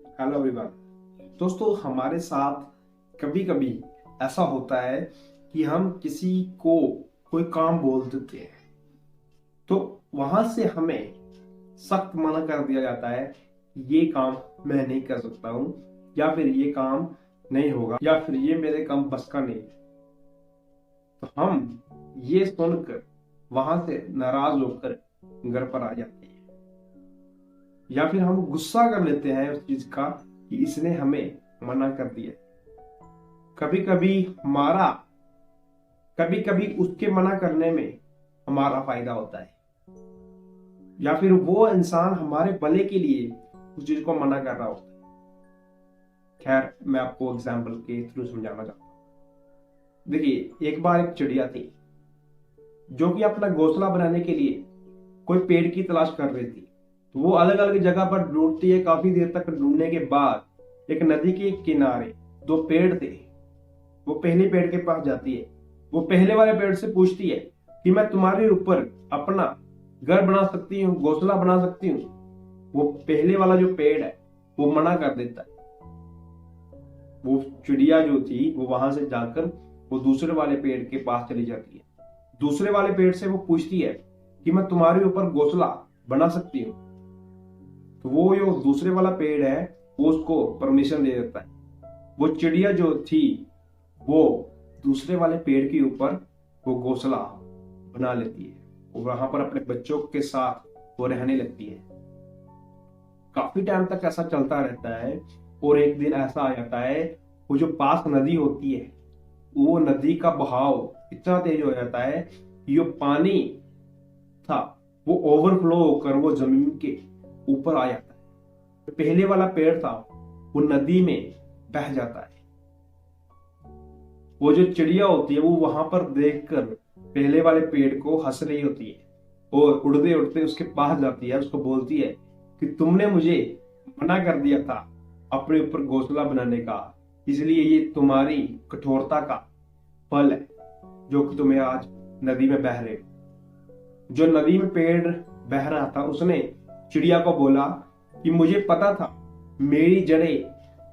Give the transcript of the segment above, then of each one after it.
Hello everyone. दोस्तों, हमारे साथ कभी कभी ऐसा होता है कि हम किसी को कोई काम बोल देते हैं तो वहां से हमें सख्त मना कर दिया जाता है कि ये काम मैं नहीं कर सकता हूं, या फिर ये काम नहीं होगा, या फिर ये मेरे काम बस का नहीं है। तो हम ये सुनकर वहां से नाराज होकर घर पर आ जाते हैं, या फिर हम गुस्सा कर लेते हैं उस चीज का कि इसने हमें मना कर दिया। कभी कभी हमारा कभी कभी उसके मना करने में हमारा फायदा होता है, या फिर वो इंसान हमारे भले के लिए उस चीज को मना कर रहा होता है। खैर, मैं आपको एग्जाम्पल के थ्रू समझाना चाहता हूँ। देखिए, एक बार एक चिड़िया थी जो कि अपना घोंसला बनाने के लिए कोई पेड़ की तलाश कर रही थी। तो वो अलग अलग जगह पर ढूंढती है। काफी देर तक ढूंढने के बाद एक नदी के किनारे दो पेड़ थे। वो पहले पेड़ के पास जाती है। वो पहले वाले पेड़ से पूछती है कि मैं तुम्हारे ऊपर अपना घर बना सकती हूँ, घोंसला बना सकती हूँ। वो पहले वाला जो पेड़ है वो मना कर देता है। वो चिड़िया जो थी वो वहां से जाकर वो दूसरे वाले पेड़ के पास चली जाती है। दूसरे वाले पेड़ से वो पूछती है कि मैं तुम्हारे ऊपर घोंसला बना सकती हूँ। तो वो जो दूसरे वाला पेड़ है वो उसको परमिशन दे देता है। वो चिड़िया जो थी वो दूसरे वाले पेड़ के ऊपर वो घोंसला बना लेती है। वो वहां पर अपने बच्चों के साथ वो रहने लगती है। काफी टाइम तक ऐसा चलता रहता है, और एक दिन ऐसा आ जाता है, वो जो पास नदी होती है वो नदी का बहाव इतना तेज हो जाता है कि जो पानी था वो ओवरफ्लो होकर वो जमीन के ऊपर आ जाता है। पहले वाला पेड़ था वो नदी में बह जाता है। वो जो चिड़िया होती है वो वहां पर देखकर पहले वाले पेड़ को हंस रही होती है, और उड़ते उड़ते उसके पास जाती है। उसको बोलती है कि तुमने मुझे मना कर दिया था अपने ऊपर घोंसला बनाने का, इसलिए ये तुम्हारी कठोरता का फल है जो कि तुम्हें आज नदी में बह रहे हो। जो नदी में पेड़ बह रहा था उसने चिड़िया को बोला कि मुझे पता था मेरी जड़ें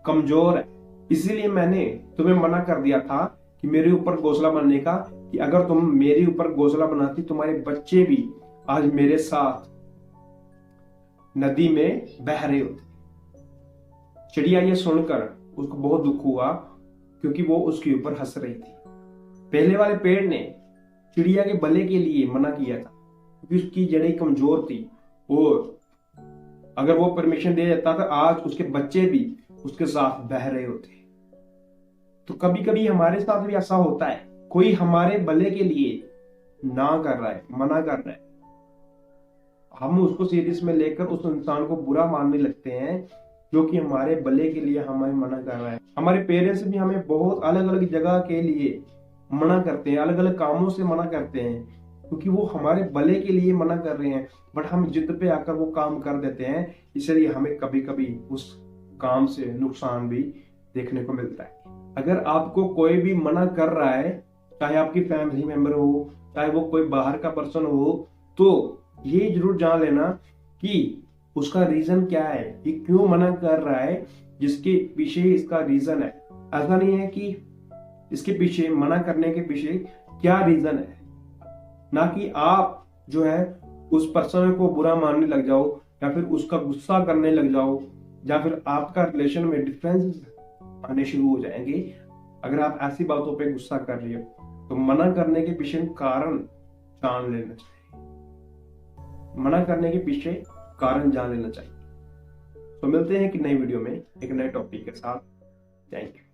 कमजोर है, इसीलिए मैंने तुम्हें मना कर दिया था कि मेरे ऊपर घोंसला बनाने का, कि अगर तुम मेरे ऊपर घोंसला बनाती तुम्हारे बच्चे भी आज मेरे साथ नदी में बह रहे होते। चिड़िया ये सुनकर उसको बहुत दुख हुआ, क्योंकि वो उसके ऊपर हंस रही थी। पहले वाले पेड़ ने चिड़िया के भले के लिए मना किया था, क्योंकि उसकी जड़ें कमजोर थी, और अगर वो परमिशन दे देता तो आज उसके बच्चे भी उसके साथ बह रहे होते। तो कभी कभी हमारे साथ भी ऐसा होता है, कोई हमारे भले के लिए ना कर रहा है, मना कर रहा है, हम उसको सीरियस में लेकर उस इंसान को बुरा मानने लगते हैं जो कि हमारे भले के लिए हमें मना कर रहा है। हमारे पेरेंट्स भी हमें बहुत अलग अलग जगह के लिए मना करते हैं, अलग अलग कामों से मना करते हैं, क्योंकि वो हमारे भले के लिए मना कर रहे हैं, बट हम जिद पे आकर वो काम कर देते हैं। इसलिए हमें कभी कभी उस काम से नुकसान भी देखने को मिलता है। अगर आपको कोई भी मना कर रहा है, चाहे आपकी फैमिली मेंबर हो, चाहे वो कोई बाहर का पर्सन हो, तो ये जरूर जान लेना कि उसका रीजन क्या है, ये क्यों मना कर रहा है, जिसके पीछे इसका रीजन है। ऐसा नहीं है कि इसके पीछे, मना करने के पीछे क्या रीजन है, ना कि आप जो है उस पर्सन को बुरा मानने लग जाओ, या फिर उसका गुस्सा करने लग जाओ, या फिर आपका रिलेशन में डिफरेंस आने शुरू हो जाएंगे। अगर आप ऐसी बातों पे गुस्सा कर रही हो तो मना करने के पीछे कारण जान लेना चाहिए। मना करने के पीछे कारण जान लेना चाहिए। तो मिलते हैं एक नई वीडियो में एक नए टॉपिक के साथ। Thank you.